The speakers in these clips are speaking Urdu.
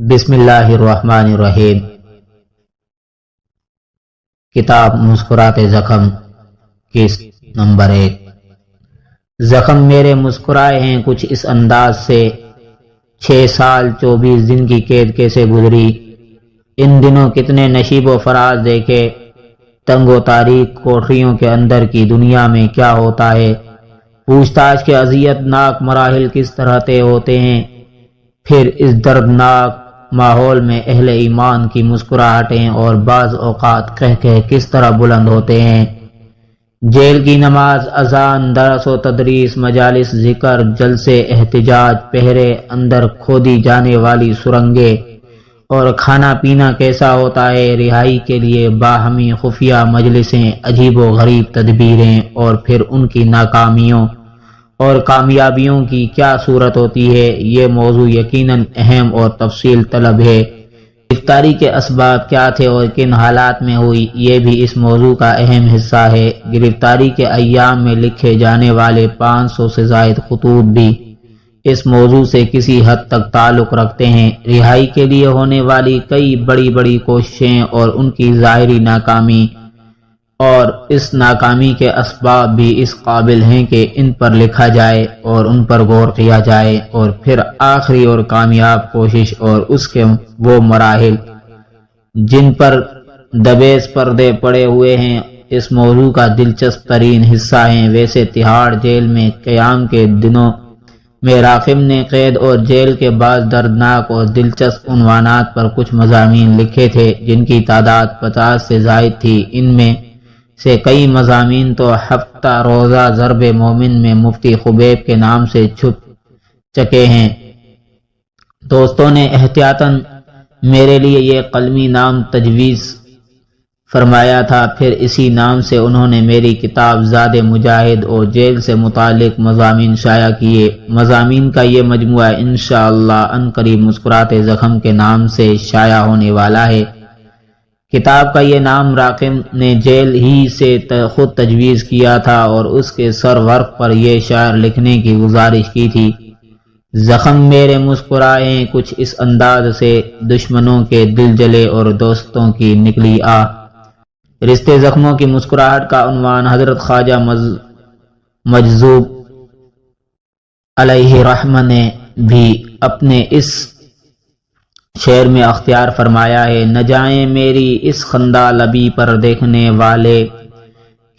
بسم اللہ الرحمن الرحیم۔ کتاب مسکرات زخم، قسط نمبر 1۔ زخم میرے مسکرائے ہیں کچھ اس انداز سے، 6 سال 24 دن کی قید کیسے گزری، ان دنوں کتنے نشیب و فراز دیکھے، تنگ و تاریک کوٹریوں کے اندر کی دنیا میں کیا ہوتا ہے، پوچھ تاچھ کے اذیت ناک مراحل کس طرح طے ہوتے ہیں، پھر اس دردناک ماحول میں اہل ایمان کی مسکراہٹیں اور بعض اوقات کہہ کس طرح بلند ہوتے ہیں۔ جیل کی نماز، اذان، درس و تدریس، مجالس ذکر، جلسے احتجاج، پہرے، اندر کھودی جانے والی سرنگیں اور کھانا پینا کیسا ہوتا ہے، رہائی کے لیے باہمی خفیہ مجلسیں، عجیب و غریب تدبیریں، اور پھر ان کی ناکامیوں اور کامیابیوں کی کیا صورت ہوتی ہے، یہ موضوع یقیناً اہم اور تفصیل طلب ہے۔ گرفتاری کے اسباب کیا تھے اور کن حالات میں ہوئی، یہ بھی اس موضوع کا اہم حصہ ہے۔ گرفتاری کے ایام میں لکھے جانے والے 500 سے زائد خطوط بھی اس موضوع سے کسی حد تک تعلق رکھتے ہیں۔ رہائی کے لیے ہونے والی کئی بڑی کوششیں اور ان کی ظاہری ناکامی اور اس ناکامی کے اسباب بھی اس قابل ہیں کہ ان پر لکھا جائے اور ان پر غور کیا جائے، اور پھر آخری اور کامیاب کوشش اور اس کے وہ مراحل جن پر دبیز پردے پڑے ہوئے ہیں اس موضوع کا دلچسپ ترین حصہ ہیں۔ ویسے تہاڑ جیل میں قیام کے دنوں میں راقم نے قید اور جیل کے بعض دردناک اور دلچسپ عنوانات پر کچھ مضامین لکھے تھے جن کی تعداد 50 سے زائد تھی۔ ان میں سے کئی مضامین تو ہفتہ روزہ ضرب مومن میں مفتی خبیب کے نام سے چھپ چکے ہیں۔ دوستوں نے احتیاطاً میرے لیے یہ قلمی نام تجویز فرمایا تھا، پھر اسی نام سے انہوں نے میری کتاب زاد مجاہد اور جیل سے متعلق مضامین شائع کیے۔ مضامین کا یہ مجموعہ انشاءاللہ عنقریب مسکرات زخم کے نام سے شائع ہونے والا ہے۔ کتاب کا یہ نام راقم نے جیل ہی سے خود تجویز کیا تھا اور اس کے سر ورق پر یہ شعر لکھنے کی گزارش کی تھی: زخم میرے مسکرائے ہیں کچھ اس انداز سے، دشمنوں کے دل جلے اور دوستوں کی نکلی آہ۔ رشتے زخموں کی مسکراہٹ کا عنوان حضرت خواجہ مجذوب علیہ رحمہ نے بھی اپنے اس شعر میں اختیار فرمایا ہے: نہ جائیں میری اس خندہ لبی پر دیکھنے والے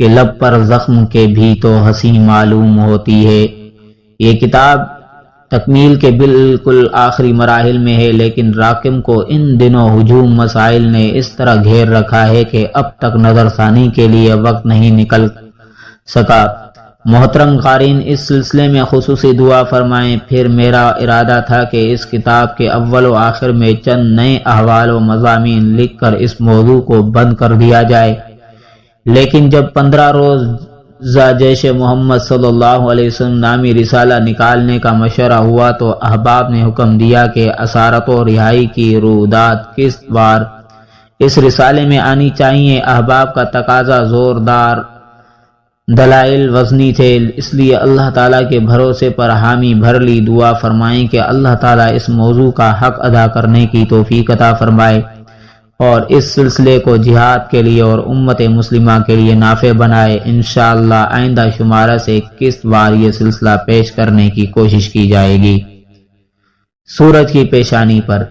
کہ لب پر زخم کے بھی تو ہنسی معلوم ہوتی ہے۔ یہ کتاب تکمیل کے بالکل آخری مراحل میں ہے، لیکن راقم کو ان دنوں ہجوم مسائل نے اس طرح گھیر رکھا ہے کہ اب تک نظر ثانی کے لیے وقت نہیں نکل سکا۔ محترم قارئین، اس سلسلے میں خصوصی دعا فرمائیں۔ پھر میرا ارادہ تھا کہ اس کتاب کے اول و آخر میں چند نئے احوال و مضامین لکھ کر اس موضوع کو بند کر دیا جائے، لیکن جب 15 روزہ جیش محمد صلی اللہ علیہ وسلم نامی رسالہ نکالنے کا مشورہ ہوا تو احباب نے حکم دیا کہ اسارت و رہائی کی رویداد قسط وار اس رسالے میں آنی چاہیے۔ احباب کا تقاضا زوردار دلائل وزنی تھے، اس لیے اللہ تعالیٰ کے بھروسے پر حامی بھر لی۔ دعا فرمائیں کہ اللہ تعالیٰ اس موضوع کا حق ادا کرنے کی توفیق عطا فرمائے اور اس سلسلے کو جہاد کے لیے اور امت مسلمہ کے لیے نافع بنائے۔ انشاءاللہ آئندہ شمارہ سے قسط وار یہ سلسلہ پیش کرنے کی کوشش کی جائے گی۔ سورج کی پیشانی پر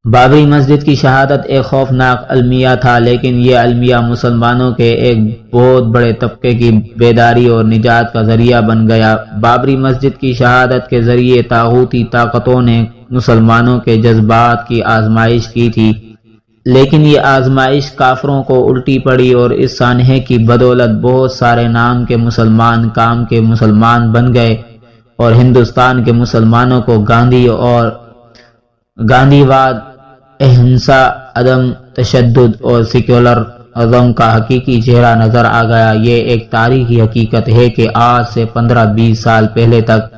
بابری مسجد کی شہادت ایک خوفناک المیہ تھا، لیکن یہ المیہ مسلمانوں کے ایک بہت بڑے طبقے کی بیداری اور نجات کا ذریعہ بن گیا۔ بابری مسجد کی شہادت کے ذریعے طاغوتی طاقتوں نے مسلمانوں کے جذبات کی آزمائش کی تھی، لیکن یہ آزمائش کافروں کو الٹی پڑی اور اس سانحے کی بدولت بہت سارے نام کے مسلمان کام کے مسلمان بن گئے اور ہندوستان کے مسلمانوں کو گاندھی واد، اہنسا، عدم تشدد اور سیکولر ازم کا حقیقی چہرہ نظر آ گیا۔ یہ ایک تاریخی حقیقت ہے کہ آج سے 15-20 سال پہلے تک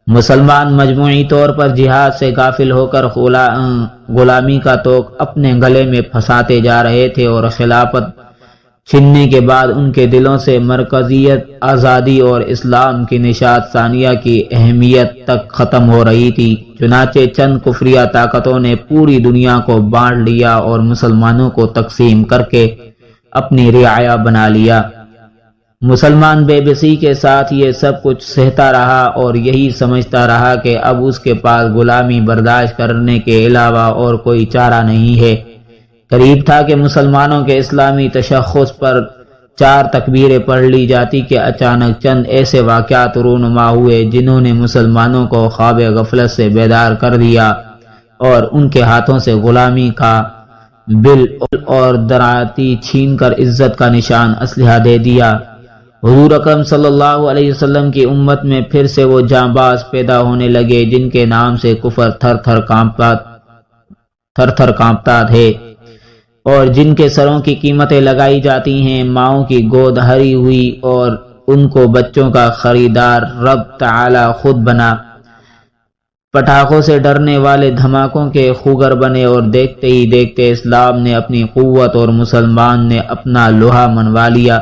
مسلمان مجموعی طور پر جہاد سے غافل ہو کر غلامی کا طوق اپنے گلے میں پھنساتے جا رہے تھے اور خلافت چھننے کے بعد ان کے دلوں سے مرکزیت، آزادی اور اسلام کی نشاط ثانیہ کی اہمیت تک ختم ہو رہی تھی۔ چنانچہ چند کفریہ طاقتوں نے پوری دنیا کو بانٹ لیا اور مسلمانوں کو تقسیم کر کے اپنی رعایا بنا لیا۔ مسلمان بے بسی کے ساتھ یہ سب کچھ سہتا رہا اور یہی سمجھتا رہا کہ اب اس کے پاس غلامی برداشت کرنے کے علاوہ اور کوئی چارہ نہیں ہے۔ قریب تھا کہ مسلمانوں کے اسلامی تشخص پر 4 تکبیریں پڑھ لی جاتی کہ اچانک چند ایسے واقعات رونما ہوئے جنہوں نے مسلمانوں کو خواب غفلت سے بیدار کر دیا اور ان کے ہاتھوں سے غلامی کا بل اور دراعتی چھین کر عزت کا نشان اسلحہ دے دیا۔ حضور اکرم صلی اللہ علیہ وسلم کی امت میں پھر سے وہ جانباز پیدا ہونے لگے جن کے نام سے کفر تھر تھر کانپتا ہے اور جن کے سروں کی قیمتیں لگائی جاتی ہیں۔ ماؤں کی گود ہری ہوئی اور ان کو بچوں کا خریدار رب تعالی خود بنا۔ پٹاخوں سے ڈرنے والے دھماکوں کے خوگر بنے اور دیکھتے ہی دیکھتے اسلام نے اپنی قوت اور مسلمان نے اپنا لوہا منوا لیا۔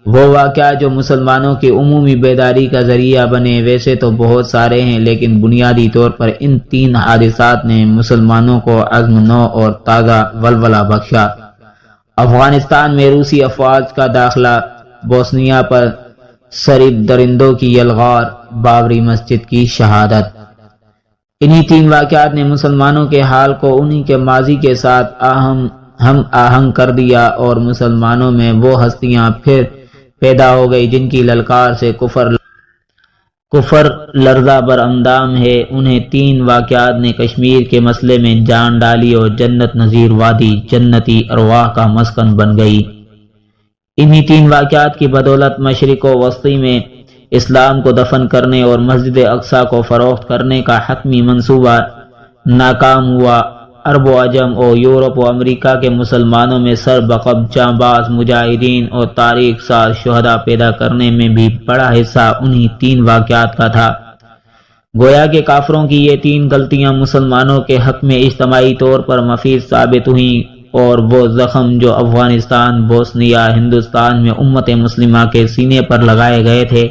وہ واقعہ جو مسلمانوں کی عمومی بیداری کا ذریعہ بنے ویسے تو بہت سارے ہیں، لیکن بنیادی طور پر ان 3 حادثات نے مسلمانوں کو عزم نو اور تازہ ولولہ بخشا۔ افغانستان میں روسی افواج کا داخلہ، بوسنیا پر سرب درندوں کی یلغار، بابری مسجد کی شہادت۔ انہی 3 واقعات نے مسلمانوں کے حال کو انہی کے ماضی کے ساتھ ہم آہنگ کر دیا اور مسلمانوں میں وہ ہستیاں پھر پیدا ہو گئی جن کی للکار سے کفر لرزہ بر اندام ہے۔ انہیں 3 واقعات نے کشمیر کے مسئلے میں جان ڈالی اور جنت نظیر وادی جنتی ارواح کا مسکن بن گئی۔ انہی 3 واقعات کی بدولت مشرق و وسطی میں اسلام کو دفن کرنے اور مسجد اقصی کو فروخت کرنے کا حتمی منصوبہ ناکام ہوا۔ عرب و عجم اور یورپ و امریکہ کے مسلمانوں میں سر بقب جانباز مجاہدین اور تاریخ ساز شہداء پیدا کرنے میں بھی بڑا حصہ انہی 3 واقعات کا تھا۔ گویا کہ کافروں کی یہ 3 غلطیاں مسلمانوں کے حق میں اجتماعی طور پر مفید ثابت ہوئیں اور وہ زخم جو افغانستان، بوسنیا، ہندوستان میں امت مسلمہ کے سینے پر لگائے گئے تھے،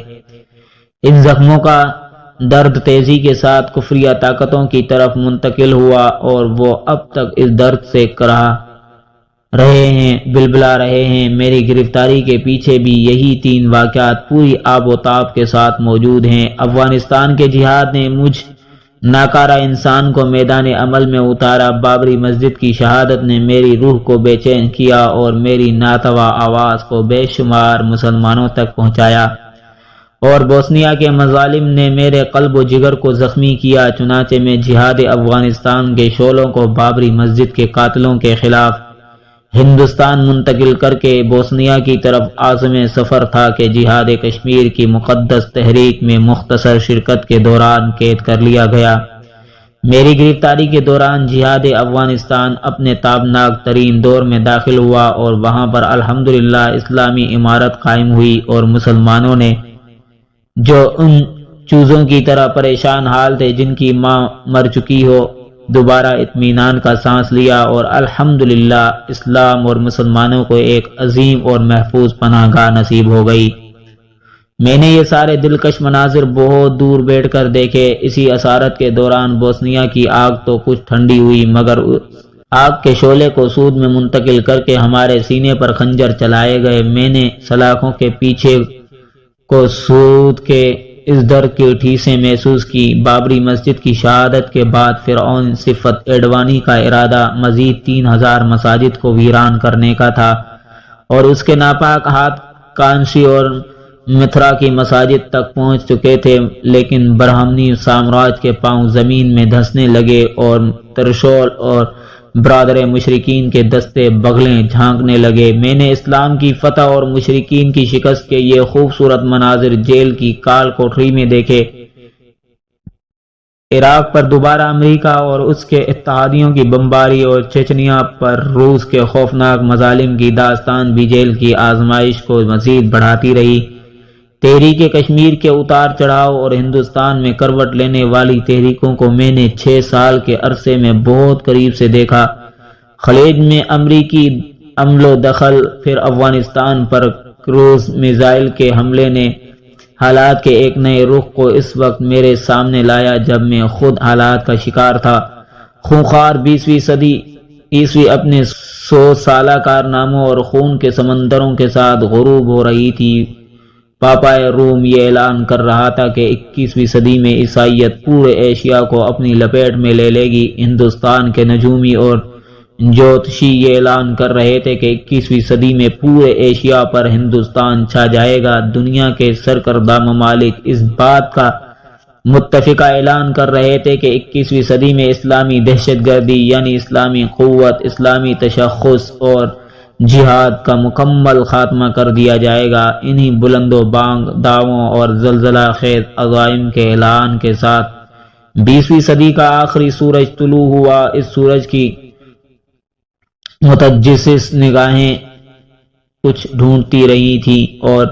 ان زخموں کا درد تیزی کے ساتھ کفریہ طاقتوں کی طرف منتقل ہوا اور وہ اب تک اس درد سے کرا رہے ہیں، بلبلا رہے ہیں۔ میری گرفتاری کے پیچھے بھی یہی 3 واقعات پوری آب و تاب کے ساتھ موجود ہیں۔ افغانستان کے جہاد نے مجھ ناکارہ انسان کو میدان عمل میں اتارا۔ بابری مسجد کی شہادت نے میری روح کو بے چین کیا اور میری ناتواں آواز کو بے شمار مسلمانوں تک پہنچایا، اور بوسنیا کے مظالم نے میرے قلب و جگر کو زخمی کیا۔ چنانچہ میں جہاد افغانستان کے شعلوں کو بابری مسجد کے قاتلوں کے خلاف ہندوستان منتقل کر کے بوسنیا کی طرف عازم سفر تھا کہ جہاد کشمیر کی مقدس تحریک میں مختصر شرکت کے دوران قید کر لیا گیا۔ میری گرفتاری کے دوران جہاد افغانستان اپنے تابناک ترین دور میں داخل ہوا اور وہاں پر الحمدللہ اسلامی عمارت قائم ہوئی اور مسلمانوں نے جو ان چوزوں کی طرح پریشان حال تھے جن کی ماں مر چکی ہو، دوبارہ اطمینان کا سانس لیا اور الحمدللہ اسلام اور مسلمانوں کو ایک عظیم اور محفوظ پناہ گاہ نصیب ہو گئی۔ میں نے یہ سارے دلکش مناظر بہت دور بیٹھ کر دیکھے۔ اسی اسارت کے دوران بوسنیا کی آگ تو کچھ ٹھنڈی ہوئی، مگر آگ کے شعلے کو سود میں منتقل کر کے ہمارے سینے پر خنجر چلائے گئے۔ میں نے سلاخوں کے پیچھے کو سود کے اس درد کی ٹھیسیں محسوس کی۔ بابری مسجد کی شہادت کے بعد فرعون صفت ایڈوانی کا ارادہ مزید 3000 مساجد کو ویران کرنے کا تھا اور اس کے ناپاک ہاتھ کانشی اور متھرا کی مساجد تک پہنچ چکے تھے، لیکن برہمنی سامراج کے پاؤں زمین میں دھنسنے لگے اور ترشول اور برادر مشرکین کے دستے بغلیں جھانکنے لگے۔ میں نے اسلام کی فتح اور مشرکین کی شکست کے یہ خوبصورت مناظر جیل کی کال کوٹری میں دیکھے۔ عراق پر دوبارہ امریکہ اور اس کے اتحادیوں کی بمباری اور چچنیا پر روس کے خوفناک مظالم کی داستان بھی جیل کی آزمائش کو مزید بڑھاتی رہی۔ تحریک کشمیر کے اتار چڑھاؤ اور ہندوستان میں کروٹ لینے والی تحریکوں کو میں نے 6 سال کے عرصے میں بہت قریب سے دیکھا۔ خلیج میں امریکی عمل و دخل، پھر افغانستان پر کروز میزائل کے حملے نے حالات کے ایک نئے رخ کو اس وقت میرے سامنے لایا جب میں خود حالات کا شکار تھا۔ خونخوار 20ویں صدی عیسوی اپنے 100 سالہ کارناموں اور خون کے سمندروں کے ساتھ غروب ہو رہی تھی۔ پاپائے روم یہ اعلان کر رہا تھا کہ 21ویں صدی میں عیسائیت پورے ایشیا کو اپنی لپیٹ میں لے لے گی۔ ہندوستان کے نجومی اور جوتشی یہ اعلان کر رہے تھے کہ 21ویں صدی میں پورے ایشیا پر ہندوستان چھا جائے گا۔ دنیا کے سرکردہ ممالک اس بات کا متفقہ اعلان کر رہے تھے کہ 21ویں صدی میں اسلامی دہشت گردی یعنی اسلامی قوت، اسلامی تشخص اور جہاد کا مکمل خاتمہ کر دیا جائے گا۔ انہی بلند و بانگ دعووں اور زلزلہ خیز عزائم کے اعلان کے ساتھ 20ویں صدی کا آخری سورج طلوع ہوا۔ اس سورج کی متجسس نگاہیں کچھ ڈھونڈتی رہی تھی اور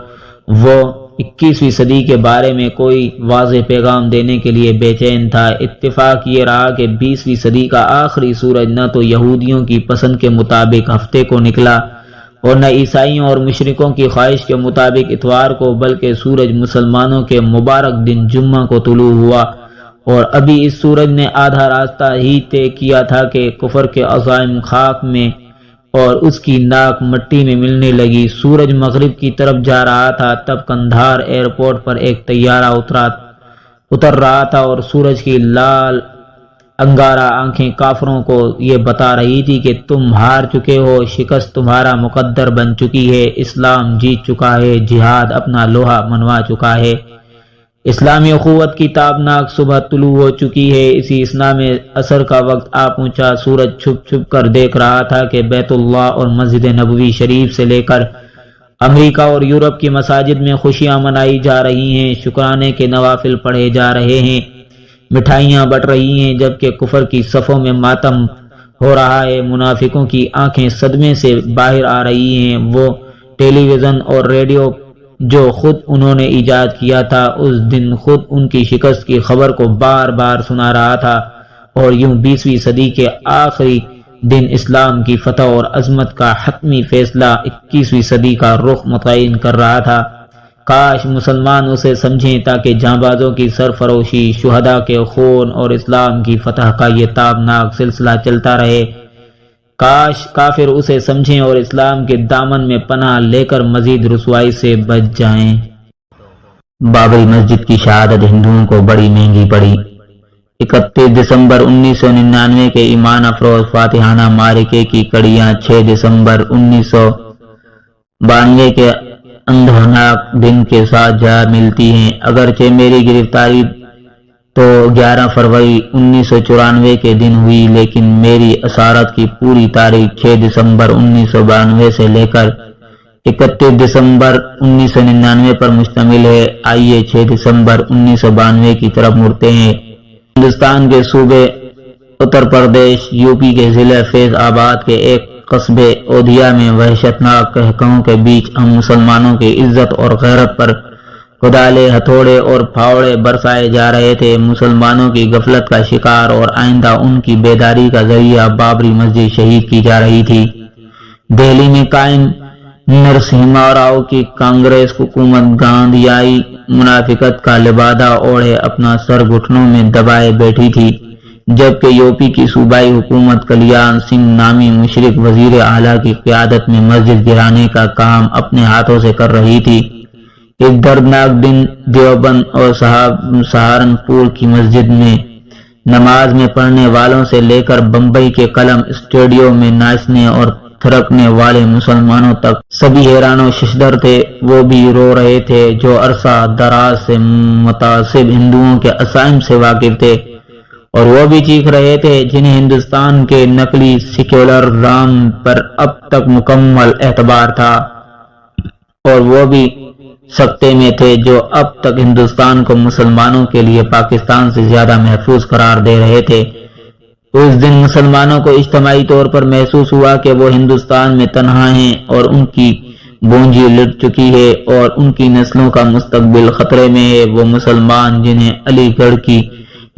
وہ 21ویں صدی کے بارے میں کوئی واضح پیغام دینے کے لیے بے چین تھا۔ اتفاق یہ رہا کہ 20ویں صدی کا آخری سورج نہ تو یہودیوں کی پسند کے مطابق ہفتے کو نکلا اور نہ عیسائیوں اور مشرکوں کی خواہش کے مطابق اتوار کو، بلکہ سورج مسلمانوں کے مبارک دن جمعہ کو طلوع ہوا، اور ابھی اس سورج نے آدھا راستہ ہی طے کیا تھا کہ کفر کے عزائم خاک میں اور اس کی ناک مٹی میں ملنے لگی۔ سورج مغرب کی طرف جا رہا تھا، تب قندھار ایئرپورٹ پر ایک طیارہ اتر رہا تھا اور سورج کی لال انگارہ آنکھیں کافروں کو یہ بتا رہی تھی کہ تم ہار چکے ہو، شکست تمہارا مقدر بن چکی ہے، اسلام جیت چکا ہے، جہاد اپنا لوہا منوا چکا ہے، اسلامی اخوت کی تابناک صبح طلوع ہو چکی ہے۔ اسی اثنا میں عصر کا وقت آ پہنچا۔ سورج چھپ چھپ کر دیکھ رہا تھا کہ بیت اللہ اور مسجد نبوی شریف سے لے کر امریکہ اور یورپ کی مساجد میں خوشیاں منائی جا رہی ہیں، شکرانے کے نوافل پڑھے جا رہے ہیں، مٹھائیاں بٹ رہی ہیں، جبکہ کفر کی صفوں میں ماتم ہو رہا ہے۔ منافقوں کی آنکھیں صدمے سے باہر آ رہی ہیں۔ وہ ٹیلی ویژن اور ریڈیو جو خود انہوں نے ایجاد کیا تھا، اس دن خود ان کی شکست کی خبر کو بار بار سنا رہا تھا، اور یوں 20ویں صدی کے آخری دن اسلام کی فتح اور عظمت کا حتمی فیصلہ 21ویں صدی کا رخ متعین کر رہا تھا۔ کاش مسلمان اسے سمجھیں تاکہ جانبازوں کی سرفروشی، شہداء کے خون اور اسلام کی فتح کا یہ تابناک سلسلہ چلتا رہے۔ کاش کافر اسے سمجھیں اور اسلام کے دامن میں پناہ لے کر مزید رسوائی سے بچ جائیں۔ بابری مسجد کی شہادت ہندوؤں کو بڑی مہنگی پڑی۔ 31 دسمبر 1999 کے ایمان افروز فاتحانہ معرکے کی کڑیاں 6 دسمبر 1992 کے اندھناک دن کے ساتھ جا ملتی ہیں۔ اگرچہ میری گرفتاری تو 11 فروری 1994 کے دن ہوئی، لیکن میری اسارت کی پوری تاریخ 6 دسمبر 1992 سے لے کر 31 دسمبر 1999 پر مشتمل ہے۔ آئیے 6 دسمبر 1992 کی طرف مڑتے ہیں۔ ہندوستان کے صوبے اتر پردیش یوپی کے ضلع فیض آباد کے ایک قصبے اودھیا میں وحشتناک قہقہوں کے بیچ ہم مسلمانوں کی عزت اور غیرت پر کدالے، ہتھوڑے اور پھاوڑے برسائے جا رہے تھے۔ مسلمانوں کی غفلت کا شکار اور آئندہ ان کی بیداری کا ذریعہ بابری مسجد شہید کی جا رہی تھی۔ دہلی میں قائم نرسمہا راؤ کی کانگریس حکومت گاندھیائی منافقت کا لبادہ اوڑھے اپنا سر گھٹنوں میں دبائے بیٹھی تھی، جبکہ یوپی کی صوبائی حکومت کلیان سنگھ نامی مشرک وزیر اعلیٰ کی قیادت میں مسجد گرانے کا کام اپنے ہاتھوں سے کر رہی تھی۔ ایک دردناک دن دیوبند اور سہارنپور کی مسجد میں نماز میں پڑھنے والوں سے لے کر بمبئی کے کلم اسٹوڈیو میں ناچنے اور تھرکنے والے مسلمانوں تک سبھی حیران و ششدر تھے۔ وہ بھی رو رہے تھے جو عرصہ دراز سے متعصب ہندوؤں کے عزائم سے واقف تھے، اور وہ بھی چیخ رہے تھے جنہیں ہندوستان کے نقلی سیکولرزم پر اب تک مکمل اعتبار تھا، اور وہ بھی سکتے میں تھے جو اب تک ہندوستان کو مسلمانوں کے لیے پاکستان سے زیادہ محفوظ قرار دے رہے تھے۔ اس دن مسلمانوں کو اجتماعی طور پر محسوس ہوا کہ وہ ہندوستان میں تنہا ہیں اور ان کی بونجی لٹ چکی ہے اور ان کی نسلوں کا مستقبل خطرے میں ہے۔ وہ مسلمان جنہیں علی گڑھ کی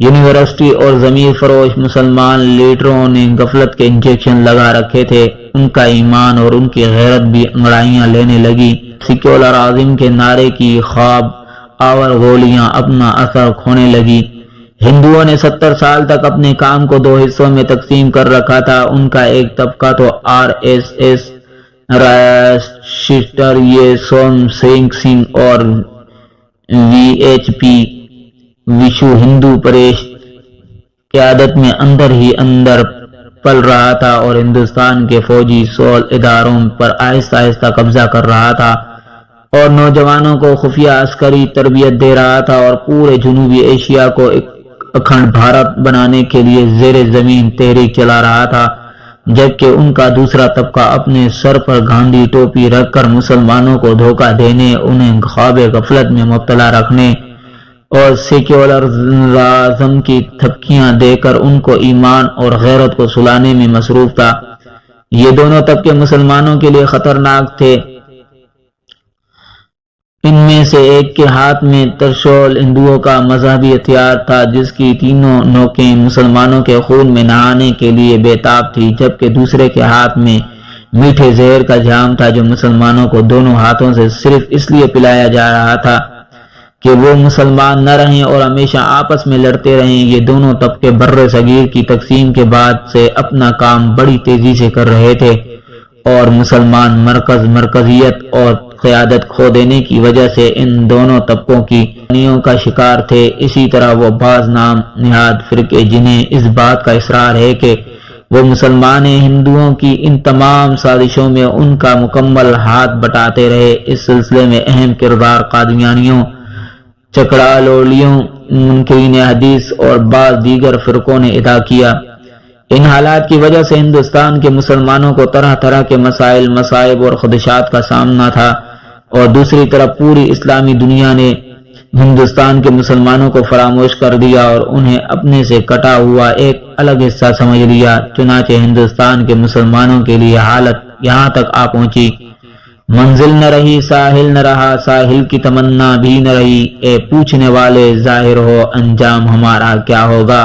یونیورسٹی اور ضمیر فروش مسلمان لیڈروں نے غفلت کے انجیکشن لگا رکھے تھے، ان کا ایمان اور ان کی غیرت بھی انگڑائیاں لینے لگی۔ سیکولرازم کے نعرے کی خواب آور گولیاں اپنا اثر کھونے لگی۔ ہندوؤں نے 70 سال تک اپنے کام کو 2 حصوں میں تقسیم کر رکھا تھا۔ ان کا ایک طبقہ تو RSS راشٹر یہ سوم سنگھ اور VHP وشو ہندو پریش قیادت میں اندر ہی اندر پل رہا تھا اور ہندوستان کے فوجی سول اداروں پر آہستہ آہستہ قبضہ کر رہا تھا اور نوجوانوں کو خفیہ عسکری تربیت دے رہا تھا اور پورے جنوبی ایشیا کو ایک اکھنڈ بھارت بنانے کے لیے زیر زمین تحریک چلا رہا تھا، جبکہ ان کا دوسرا طبقہ اپنے سر پر گاندھی ٹوپی رکھ کر مسلمانوں کو دھوکہ دینے، انہیں خواب غفلت میں مبتلا رکھنے اور سیکولرزم کی تھپکیاں دے کر ان کو ایمان اور غیرت کو سلانے میں مصروف تھا۔ یہ دونوں طبقے مسلمانوں کے لیے خطرناک تھے۔ ان میں سے ایک کے ہاتھ میں ترشول ہندوؤں کا مذہبی ہتھیار تھا جس کی تینوں نوکیں مسلمانوں کے خون میں نہانے کے لیے بےتاب تھی، جبکہ دوسرے کے ہاتھ میں میٹھے زہر کا جام تھا جو مسلمانوں کو دونوں ہاتھوں سے صرف اس لیے پلایا جا رہا تھا کہ وہ مسلمان نہ رہیں اور ہمیشہ آپس میں لڑتے رہیں۔ یہ دونوں طبقے بر صغیر کی تقسیم کے بعد سے اپنا کام بڑی تیزی سے کر رہے تھے اور مسلمان مرکزیت اور قیادت کھو دینے کی وجہ سے ان دونوں طبقوں کی نیوں کا شکار تھے۔ اسی طرح وہ بعض نام نہاد فرقے جنہیں اس بات کا اصرار ہے کہ وہ مسلمان ہندوؤں کی ان تمام سازشوں میں ان کا مکمل ہاتھ بٹاتے رہے۔ اس سلسلے میں اہم کردار قادیانیوں، چکڑالولیوں، منکرین حدیث اور بعض دیگر فرقوں نے ادا کیا۔ ان حالات کی وجہ سے ہندوستان کے مسلمانوں کو طرح طرح کے مسائل، مصائب اور خدشات کا سامنا تھا اور دوسری طرف پوری اسلامی دنیا نے ہندوستان کے مسلمانوں کو فراموش کر دیا اور انہیں اپنے سے کٹا ہوا ایک الگ حصہ سمجھ لیا۔ چنانچہ ہندوستان کے مسلمانوں کے لیے حالت یہاں تک آ پہنچی، منزل نہ رہی، ساحل نہ رہا، ساحل کی تمنا بھی نہ رہی، اے پوچھنے والے ظاہر ہو انجام ہمارا کیا ہوگا۔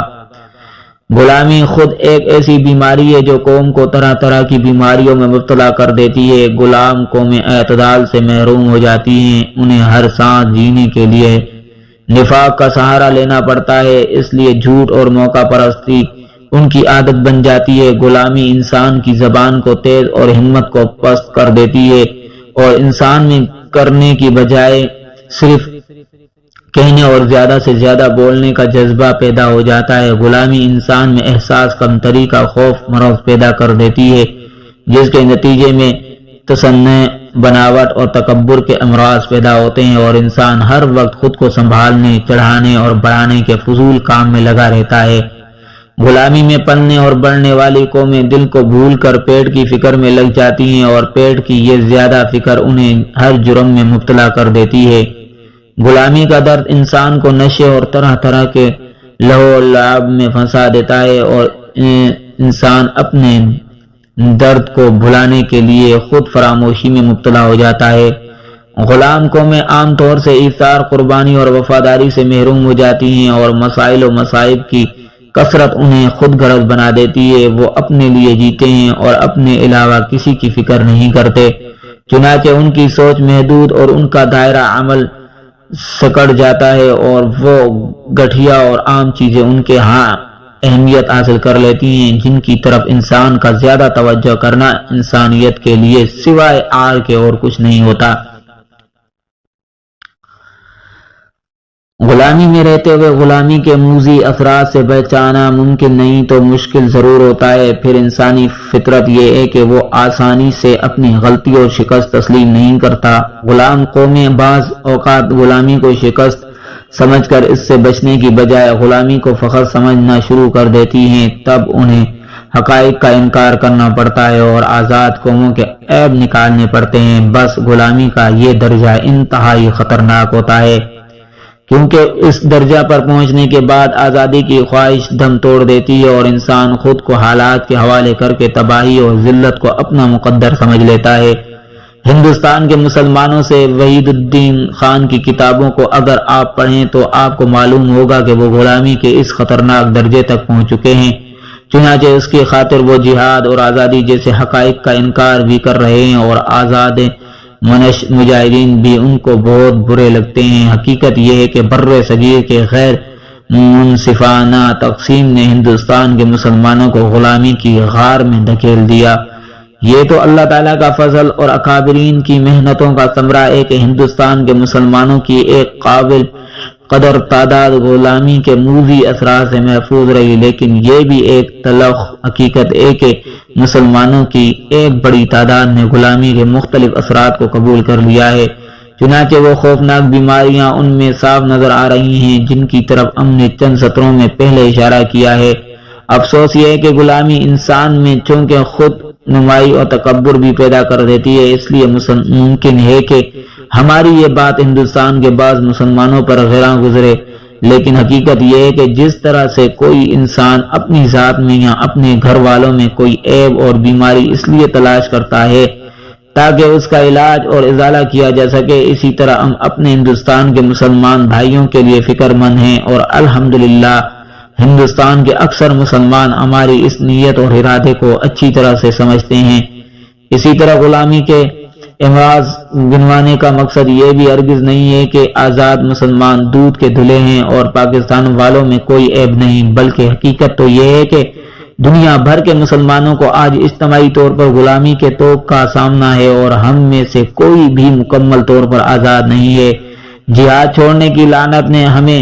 غلامی خود ایک ایسی بیماری ہے جو قوم کو طرح طرح کی بیماریوں میں مبتلا کر دیتی ہے۔ غلام قومیں اعتدال سے محروم ہو جاتی ہیں، انہیں ہر سانس جینے کے لیے نفاق کا سہارا لینا پڑتا ہے، اس لیے جھوٹ اور موقع پرستی ان کی عادت بن جاتی ہے۔ غلامی انسان کی زبان کو تیز اور ہمت کو پست کر دیتی ہے اور انسان میں کرنے کی بجائے صرف کہنے اور زیادہ سے زیادہ بولنے کا جذبہ پیدا ہو جاتا ہے۔ غلامی انسان میں احساس کمتری کا خوف مرض پیدا کر دیتی ہے، جس کے نتیجے میں تصنع، بناوٹ اور تکبر کے امراض پیدا ہوتے ہیں اور انسان ہر وقت خود کو سنبھالنے، چڑھانے اور بڑھانے کے فضول کام میں لگا رہتا ہے۔ غلامی میں پلنے اور بڑھنے والی قومیں دل کو بھول کر پیٹ کی فکر میں لگ جاتی ہیں اور پیٹ کی یہ زیادہ فکر انہیں ہر جرم میں مبتلا کر دیتی ہے۔ غلامی کا درد انسان کو نشے اور طرح طرح کے لہو و لعب میں پھنسا دیتا ہے اور انسان اپنے درد کو بھلانے کے لیے خود فراموشی میں مبتلا ہو جاتا ہے۔ غلام قومیں عام طور سے ایثار، قربانی اور وفاداری سے محروم ہو جاتی ہیں اور مسائل و مصائب کی کثرت انہیں خود غرض بنا دیتی ہے۔ وہ اپنے لیے جیتے ہیں اور اپنے علاوہ کسی کی فکر نہیں کرتے، چنانچہ ان کی سوچ محدود اور ان کا دائرہ عمل سکڑ جاتا ہے اور وہ گٹھیا اور عام چیزیں ان کے ہاں اہمیت حاصل کر لیتی ہیں جن کی طرف انسان کا زیادہ توجہ کرنا انسانیت کے لیے سوائے آر کے اور کچھ نہیں ہوتا۔ غلامی میں رہتے ہوئے غلامی کے موذی اثرات سے بچانا ممکن نہیں تو مشکل ضرور ہوتا ہے۔ پھر انسانی فطرت یہ ہے کہ وہ آسانی سے اپنی غلطی اور شکست تسلیم نہیں کرتا۔ غلام قومیں بعض اوقات غلامی کو شکست سمجھ کر اس سے بچنے کی بجائے غلامی کو فخر سمجھنا شروع کر دیتی ہیں، تب انہیں حقائق کا انکار کرنا پڑتا ہے اور آزاد قوموں کے عیب نکالنے پڑتے ہیں۔ بس غلامی کا یہ درجہ انتہائی خطرناک ہوتا ہے، کیونکہ اس درجہ پر پہنچنے کے بعد آزادی کی خواہش دم توڑ دیتی ہے اور انسان خود کو حالات کے حوالے کر کے تباہی اور ذلت کو اپنا مقدر سمجھ لیتا ہے۔ ہندوستان کے مسلمانوں سے وحید الدین خان کی کتابوں کو اگر آپ پڑھیں تو آپ کو معلوم ہوگا کہ وہ غلامی کے اس خطرناک درجے تک پہنچ چکے ہیں، چنانچہ اس کی خاطر وہ جہاد اور آزادی جیسے حقائق کا انکار بھی کر رہے ہیں، اور آزاد منش مجاہدین بھی ان کو بہت برے لگتے ہیں۔ حقیقت یہ ہے کہ بر صغیر کے غیر منصفانہ تقسیم نے ہندوستان کے مسلمانوں کو غلامی کی غار میں دھکیل دیا۔ یہ تو اللہ تعالیٰ کا فضل اور اکابرین کی محنتوں کا ثمرہ ہے کہ ہندوستان کے مسلمانوں کی ایک قابل قدر تعداد غلامی کے موذی اثرات سے محفوظ رہی، لیکن یہ بھی ایک تلخ حقیقت ہے کہ مسلمانوں کی ایک بڑی تعداد نے غلامی کے مختلف اثرات کو قبول کر لیا ہے، چنانچہ وہ خوفناک بیماریاں ان میں صاف نظر آ رہی ہیں جن کی طرف ہم نے چند سطروں میں پہلے اشارہ کیا ہے۔ افسوس یہ ہے کہ غلامی انسان میں چونکہ خود نمائی اور تکبر بھی پیدا کر دیتی ہے، اس لیے ممکن ہے کہ ہماری یہ بات ہندوستان کے بعض مسلمانوں پر غیراں گزرے، لیکن حقیقت یہ ہے کہ جس طرح سے کوئی انسان اپنی ذات میں یا اپنے گھر والوں میں کوئی عیب اور بیماری اس لیے تلاش کرتا ہے تاکہ اس کا علاج اور ازالہ کیا جا سکے، اسی طرح ہم اپنے ہندوستان کے مسلمان بھائیوں کے لیے فکر مند ہیں، اور الحمدللہ ہندوستان کے اکثر مسلمان ہماری اس نیت اور ارادے کو اچھی طرح سے سمجھتے ہیں۔ اسی طرح غلامی کے امراض گنوانے کا مقصد یہ بھی ہرگز نہیں ہے کہ آزاد مسلمان دودھ کے دھلے ہیں اور پاکستان والوں میں کوئی عیب نہیں، بلکہ حقیقت تو یہ ہے کہ دنیا بھر کے مسلمانوں کو آج اجتماعی طور پر غلامی کے طوق کا سامنا ہے، اور ہم میں سے کوئی بھی مکمل طور پر آزاد نہیں ہے۔ جہاد چھوڑنے کی لعنت نے ہمیں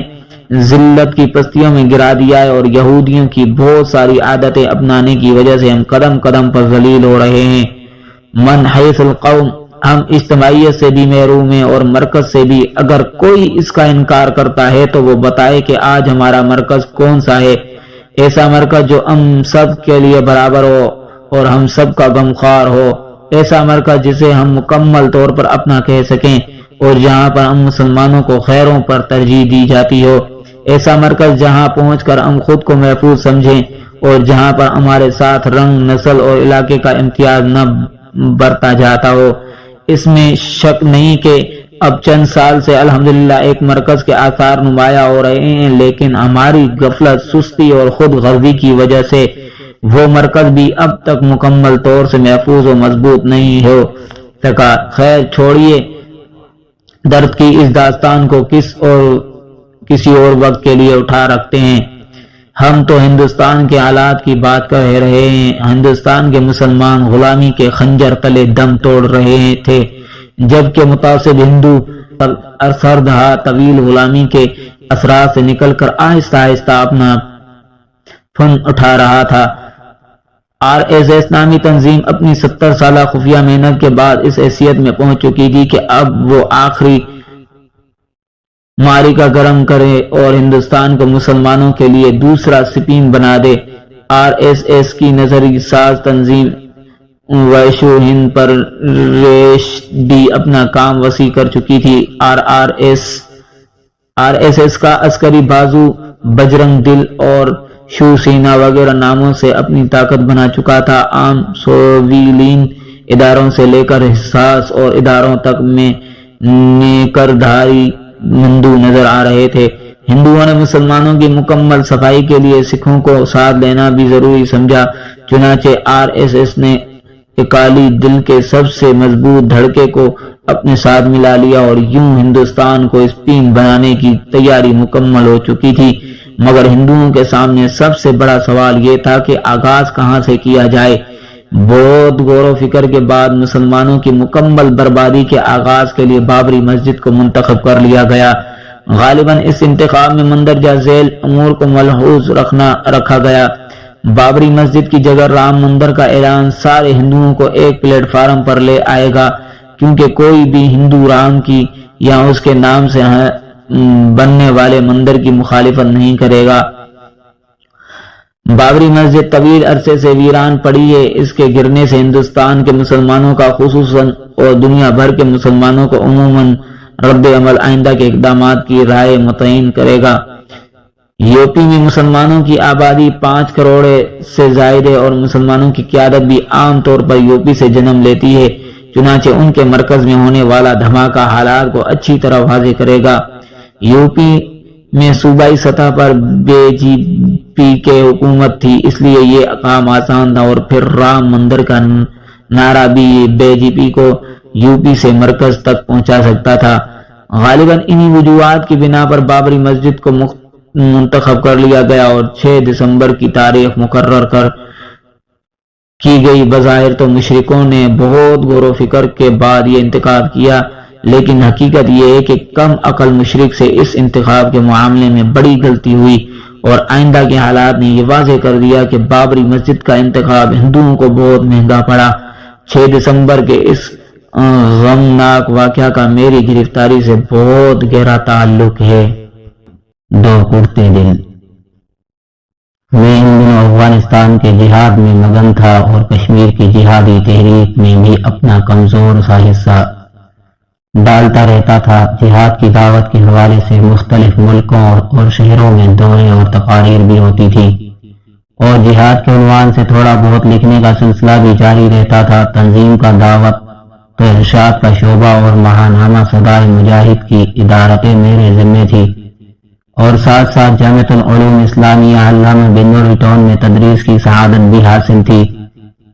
ذلت کی پستیوں میں گرا دیا ہے، اور یہودیوں کی بہت ساری عادتیں اپنانے کی وجہ سے ہم قدم قدم پر ذلیل ہو رہے ہیں۔ من حیث القوم، ہم اجتماعیت سے بھی محروم ہیں اور مرکز سے بھی۔ اگر کوئی اس کا انکار کرتا ہے تو وہ بتائے کہ آج ہمارا مرکز کون سا ہے، ایسا مرکز جو ہم سب کے لیے برابر ہو اور ہم سب کا غمخوار ہو، ایسا مرکز جسے ہم مکمل طور پر اپنا کہہ سکیں اور جہاں پر ہم مسلمانوں کو خیروں پر ترجیح دی جاتی ہو، ایسا مرکز جہاں پہنچ کر ہم خود کو محفوظ سمجھیں اور جہاں پر ہمارے ساتھ رنگ، نسل اور علاقے کا امتیاز نہ برتا جاتا ہو۔ اس میں شک نہیں کہ اب چند سال سے الحمدللہ ایک مرکز کے آثار نمایاں ہو رہے ہیں، لیکن ہماری غفلت، سستی اور خود غرضی کی وجہ سے وہ مرکز بھی اب تک مکمل طور سے محفوظ و مضبوط نہیں ہو سکا۔ خیر چھوڑیے، درد کی اس داستان کو کسی اور وقت کے لیے اٹھا رکھتے ہیں۔ ہم تو ہندوستان کے حالات کی بات کر رہے ہیں۔ ہندوستان کے مسلمان غلامی کے خنجر تلے دم توڑ رہے تھے، جبکہ متعصب ہندو سردہا طویل غلامی کے اثرات سے نکل کر آہستہ آہستہ اپنا فن اٹھا رہا تھا۔ RSS نامی تنظیم اپنی 70 سالہ خفیہ محنت کے بعد اس حیثیت میں پہنچ چکی تھی کہ اب وہ آخری معرکہ گرم کرے اور ہندوستان کو مسلمانوں کے لیے دوسرا سپین بنا دے۔ RSS کی نظری ساز تنظیم ویشو ہند پر ریش ڈی اپنا کام وسیع کر چکی تھی۔ RSS کا عسکری بازو بجرنگ دل اور شیو سینا وغیرہ ناموں سے اپنی طاقت بنا چکا تھا۔ عام سویلین اداروں سے لے کر حساس اور اداروں تک میں نیکردھاری ہندو نظر آ رہے تھے۔ ہندوؤں نے مسلمانوں کی مکمل صفائی کے لیے سکھوں کو ساتھ لینا بھی ضروری سمجھا، چنانچہ RSS نے اکالی دل کے سب سے مضبوط دھڑکے کو اپنے ساتھ ملا لیا، اور یوں ہندوستان کو اسپین بنانے کی تیاری مکمل ہو چکی تھی۔ مگر ہندوؤں کے سامنے سب سے بڑا سوال یہ تھا کہ آغاز کہاں سے کیا جائے۔ بہت غور و فکر کے بعد مسلمانوں کی مکمل بربادی کے آغاز کے لیے بابری مسجد کو منتخب کر لیا گیا۔ غالباً اس انتخاب میں مندرجہ ذیل امور کو ملحوظ رکھا گیا۔ بابری مسجد کی جگہ رام مندر کا اعلان سارے ہندوؤں کو ایک پلیٹ فارم پر لے آئے گا، کیونکہ کوئی بھی ہندو رام کی یا اس کے نام سے بننے والے مندر کی مخالفت نہیں کرے گا۔ بابری مسجد طویل عرصے سے ویران پڑی ہے۔ اس کے گرنے سے ہندوستان کے مسلمانوں کا خصوصاً اور دنیا بھر کے مسلمانوں کو عموماً رد عمل آئندہ کے اقدامات کی رائے متعین کرے گا۔ یوپی میں مسلمانوں کی آبادی 5 کروڑ سے زائد ہے اور مسلمانوں کی قیادت بھی عام طور پر یوپی سے جنم لیتی ہے۔ چنانچہ ان کے مرکز میں ہونے والا دھماکہ حالات کو اچھی طرح واضح کرے گا۔ یو پی میں صوبائی سطح پر بی جے پی کے حکومت تھی، اس لیے یہ کام آسان تھا، اور پھر رام مندر کا نعرہ بھی بی جے پی کو یو پی سے مرکز تک پہنچا سکتا تھا۔ غالباً انہی وجوہات کی بنا پر بابری مسجد کو منتخب کر لیا گیا اور 6 دسمبر کی تاریخ مقرر کی گئی۔ بظاہر تو مشرکوں نے بہت غور و فکر کے بعد یہ انتخاب کیا، لیکن حقیقت یہ ہے کہ کم عقل مشرک سے اس انتخاب کے معاملے میں بڑی غلطی ہوئی، اور آئندہ کے حالات نے یہ واضح کر دیا کہ بابری مسجد کا انتخاب ہندوؤں کو بہت مہنگا پڑا۔ 6 دسمبر کے اس غمناک واقعہ کا میری گرفتاری سے بہت گہرا تعلق ہے۔ 2 اڑتے دل۔ میں ان دنوں افغانستان کے جہاد میں مگن تھا اور کشمیر کی جہادی تحریک میں بھی اپنا کمزور سا حصہ ڈالتا رہتا تھا۔ جہاد کی دعوت کے حوالے سے مختلف ملکوں اور شہروں میں دورے اور تقاریر بھی ہوتی تھی، اور جہاد کے عنوان سے تھوڑا بہت لکھنے کا سلسلہ بھی جاری رہتا تھا۔ تنظیم کا دعوت تو ارشاد کا شعبہ اور ماہنامہ صدائے مجاہد کی ادارتیں میرے ذمے تھی، اور ساتھ ساتھ جامعۃ العلوم اسلامیہ علامہ بن نور ٹاؤن میں تدریس کی سعادت بھی حاصل تھی۔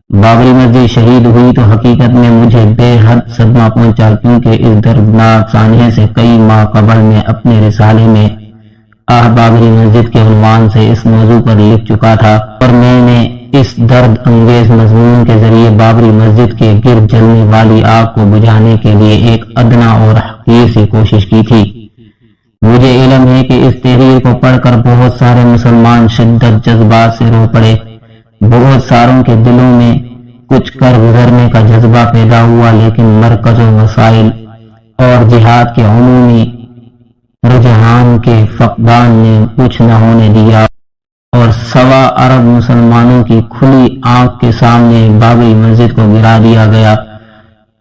بابری مسجد شہید ہوئی تو حقیقت میں مجھے بے حد صدمہ پہنچا، کیونکہ اس دردناک سانحے سے کئی ماہ قبل میں اپنے رسالے میں بابری مسجد کے عنوان سے اس موضوع پر لکھ چکا تھا، اور میں نے اس درد انگیز مضمون کے ذریعے بابری مسجد کے گرد جلنے والی آگ کو بجھانے کے لیے ایک ادنا اور حقیر سی کوشش کی تھی۔ مجھے علم ہے کہ اس تحریر کو پڑھ کر بہت سارے مسلمان شدت جذبات سے رو پڑے، بہت ساروں کے دلوں میں کچھ کر گزرنے کا جذبہ پیدا ہوا، لیکن مرکز و وسائل اور جہاد کے عمومی رجحان کے فقدان نے کچھ نہ ہونے دیا، اور 1.25 ارب مسلمانوں کی کھلی آنکھ کے سامنے بابری مسجد کو گرا دیا گیا۔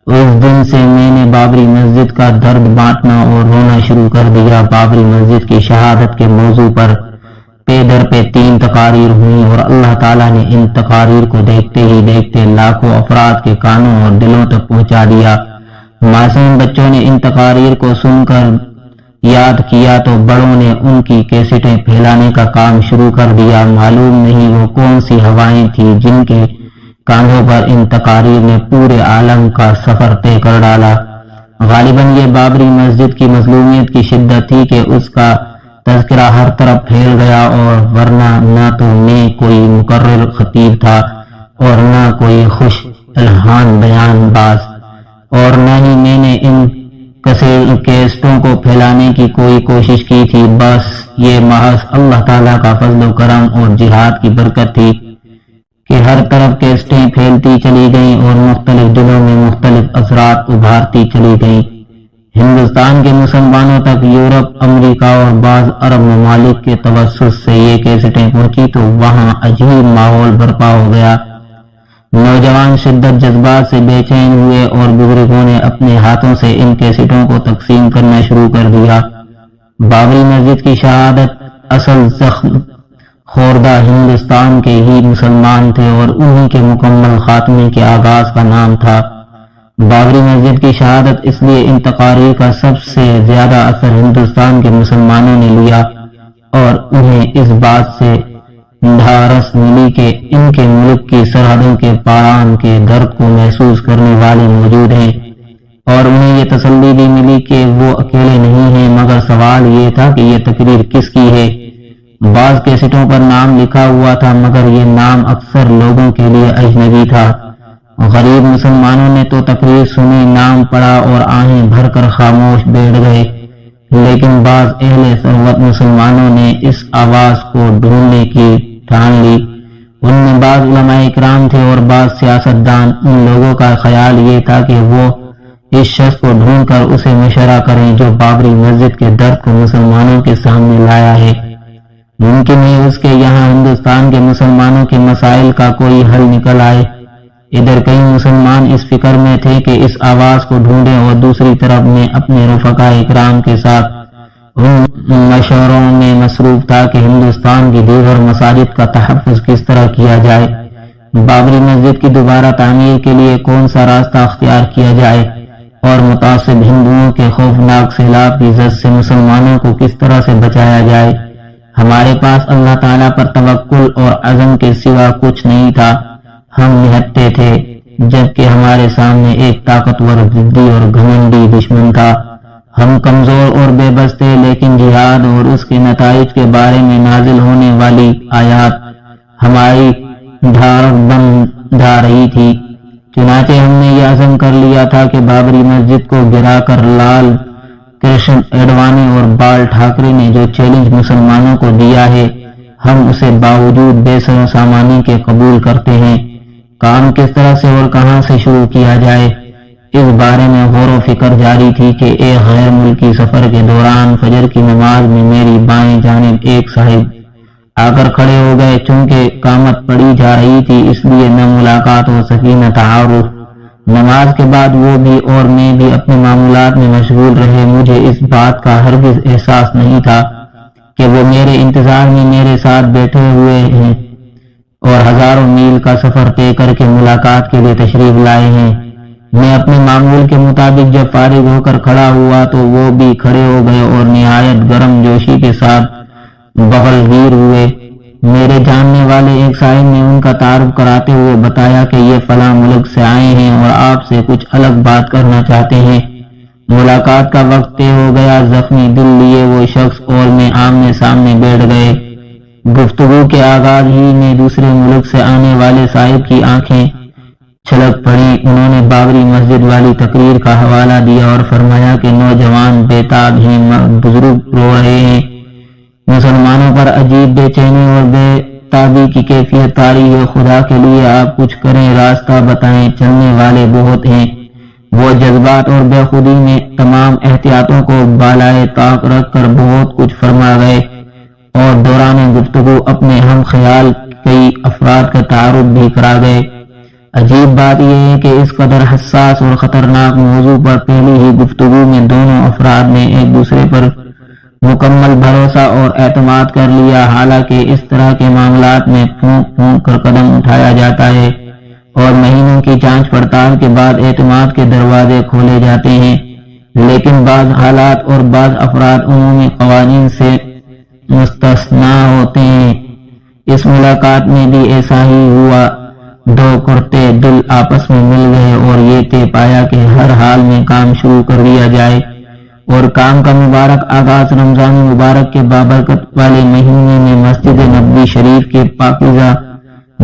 اس دن سے میں نے بابری مسجد کا درد بانٹنا اور رونا شروع کر دیا۔ بابری مسجد کی شہادت کے موضوع پر پے در پہ 3 تقاریر ہوئیں، اور اللہ تعالیٰ نے ان تقاریر کو دیکھتے ہی دیکھتے لاکھوں افراد کے کانوں اور دلوں تک پہنچا دیا۔ معصوم بچوں نے ان تقاریر کو سن کر یاد کیا تو بڑوں نے ان کی کیسٹیں پھیلانے کا کام شروع کر دیا۔ معلوم نہیں وہ کون سی ہوائیں تھیں جن کے کاندھوں پر ان تقاریر نے پورے عالم کا سفر طے کر ڈالا۔ غالباً یہ بابری مسجد کی مظلومیت کی شدت تھی کہ اس کا تذکرہ ہر طرف پھیل گیا، اور ورنہ نہ تو میں کوئی مقرر خطیب تھا اور نہ کوئی خوش الہان بیان باز، اور نہ ہی میں نے ان کیسٹوں کو پھیلانے کی کوئی کوشش کی تھی۔ بس یہ محض اللہ تعالیٰ کا فضل و کرم اور جہاد کی برکت تھی کہ ہر طرف کیسٹیں پھیلتی چلی گئیں اور مختلف دلوں میں مختلف اثرات ابھارتی چلی گئیں۔ ہندوستان کے مسلمانوں تک یورپ، امریکہ اور بعض عرب ممالک کے توسط سے یہ کیسٹیں پہنچی تو وہاں عجیب ماحول برپا ہو گیا۔ نوجوان شدت جذبات سے بے چین ہوئے، اور بزرگوں نے اپنے ہاتھوں سے ان کیسٹوں کو تقسیم کرنا شروع کر دیا۔ بابری مسجد کی شہادت اصل زخم خوردہ ہندوستان کے ہی مسلمان تھے، اور انہی کے مکمل خاتمے کے آغاز کا نام تھا۔ بابری مسجد کی شہادت اس لیے ان تقاریر کا سب سے زیادہ اثر ہندوستان کے مسلمانوں نے لیا، اور انہیں اس بات سے ڈھارس ملی کہ ان کے ملک کی سرحدوں کے پاران کے درد کو محسوس کرنے والے موجود ہیں، اور انہیں یہ تسلی بھی ملی کہ وہ اکیلے نہیں ہیں۔ مگر سوال یہ تھا کہ یہ تقریر کس کی ہے۔ بعض کیسٹوں پر نام لکھا ہوا تھا، مگر یہ نام اکثر لوگوں کے لیے اجنبی تھا۔ غریب مسلمانوں نے تو تقریر سنی، نام پڑھا اور آہیں بھر کر خاموش بیٹھ گئے، لیکن بعض اہل ثروت مسلمانوں نے اس آواز کو ڈھونڈنے کی ٹھان لی۔ ان میں بعض علماء اکرام تھے اور بعض سیاستدان۔ ان لوگوں کا خیال یہ تھا کہ وہ اس شخص کو ڈھونڈ کر اسے مشورہ کریں جو بابری مسجد کے درد کو مسلمانوں کے سامنے لایا ہے۔ ممکن ہے اس کے یہاں ہندوستان کے مسلمانوں کے مسائل کا کوئی حل نکل آئے۔ ادھر کئی مسلمان اس فکر میں تھے کہ اس آواز کو ڈھونڈیں، اور دوسری طرف میں اپنے رفقا اکرام کے ساتھ ان مشوروں میں مصروف تھا کہ ہندوستان کی دیگر مساجد کا تحفظ کس طرح کیا جائے۔ بابری مسجد کی دوبارہ تعمیر کے لیے کون سا راستہ اختیار کیا جائے اور متعصب ہندوؤں کے خوفناک سیلاب کی زد سے مسلمانوں کو کس طرح سے بچایا جائے۔ ہمارے پاس اللہ تعالیٰ پر توکل اور عزم کے سوا کچھ نہیں تھا۔ ہم نہتے تھے جبکہ ہمارے سامنے ایک طاقتور ضدی اور گھمنڈی دشمن تھا۔ ہم کمزور اور بے بس تھے، لیکن جہاد اور اس کے نتائج کے بارے میں نازل ہونے والی آیات ہماری دھڑک بندھا رہی تھی۔ چنانچہ ہم نے یہ عزم کر لیا تھا کہ بابری مسجد کو گرا کر لال کرشن اڈوانی اور بال ٹھاکرے نے جو چیلنج مسلمانوں کو دیا ہے، ہم اسے باوجود بے سر و سامانی کے قبول کرتے ہیں۔ کام کس طرح سے اور کہاں سے شروع کیا جائے، اس بارے میں غور و فکر جاری تھی کہ ایک غیر ملکی سفر کے دوران فجر کی نماز میں میری بائیں جانب ایک صاحب آ کر کھڑے ہو گئے۔ چونکہ قامت پڑھی جا رہی تھی، اس لیے نہ ملاقات ہو سکی نہ تعارف۔ نماز کے بعد وہ بھی اور میں بھی اپنے معمولات میں مشغول رہے۔ مجھے اس بات کا ہرگز احساس نہیں تھا کہ وہ میرے انتظار میں میرے ساتھ بیٹھے ہوئے ہیں اور ہزاروں میل کا سفر طے کر کے ملاقات کے لیے تشریف لائے ہیں۔ میں اپنے معمول کے مطابق جب فارغ ہو کر کھڑا ہوا تو وہ بھی کھڑے ہو گئے اور نہایت گرم جوشی کے ساتھ بغل گیر ہوئے۔ میرے جاننے والے ایک صاحب نے ان کا تعارف کراتے ہوئے بتایا کہ یہ فلاں ملک سے آئے ہیں اور آپ سے کچھ الگ بات کرنا چاہتے ہیں۔ ملاقات کا وقت طے ہو گیا۔ زخمی دل لیے وہ شخص اور میں آمنے سامنے بیٹھ گئے۔ گفتگو کے آغاز ہی میں دوسرے ملک سے آنے والے صاحب کی آنکھیں چھلک پڑی۔ انہوں نے بابری مسجد والی تقریر کا حوالہ دیا اور فرمایا کہ نوجوان بےتاب ہیں، بزرگ رو رہے ہیں۔ مسلمانوں پر عجیب بے چینی اور بے تابی کی کیفیت طاری ہے۔ خدا کے لیے آپ کچھ کریں، راستہ بتائیں، چلنے والے بہت ہیں۔ وہ جذبات اور بے خودی میں تمام احتیاطوں کو بالائے طاق رکھ کر بہت کچھ فرما گئے اور دوران گفتگو اپنے ہم خیال کئی افراد کا تعارف بھی کرا گئے۔ عجیب بات یہ ہے کہ اس قدر حساس اور خطرناک موضوع پر پہلی ہی گفتگو میں دونوں افراد نے ایک دوسرے پر مکمل بھروسہ اور اعتماد کر لیا۔ حالانکہ اس طرح کے معاملات میں پھونک پھونک کر قدم اٹھایا جاتا ہے اور مہینوں کی جانچ پڑتال کے بعد اعتماد کے دروازے کھولے جاتے ہیں، لیکن بعض حالات اور بعض افراد عمومی قوانین سے مستثنا ہوتے ہیں۔ اس ملاقات میں بھی ایسا ہی ہوا۔ دو کرتے دل آپس میں مل گئے اور یہ طے پایا کہ ہر حال میں کام شروع کر دیا جائے اور کام کا مبارک آغاز رمضان مبارک کے بابرکت والے مہینے میں مسجد نبوی شریف کے پاکیزہ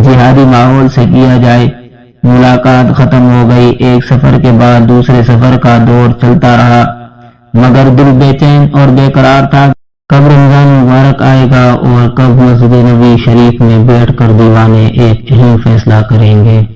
جہادی ماحول سے کیا جائے۔ ملاقات ختم ہو گئی۔ ایک سفر کے بعد دوسرے سفر کا دور چلتا رہا، مگر دل بے چین اور بے قرار تھا۔ کب رمضان مبارک آئے گا اور کب مسجد نبوی شریف میں بیٹھ کر دیوانے ایک اہم فیصلہ کریں گے۔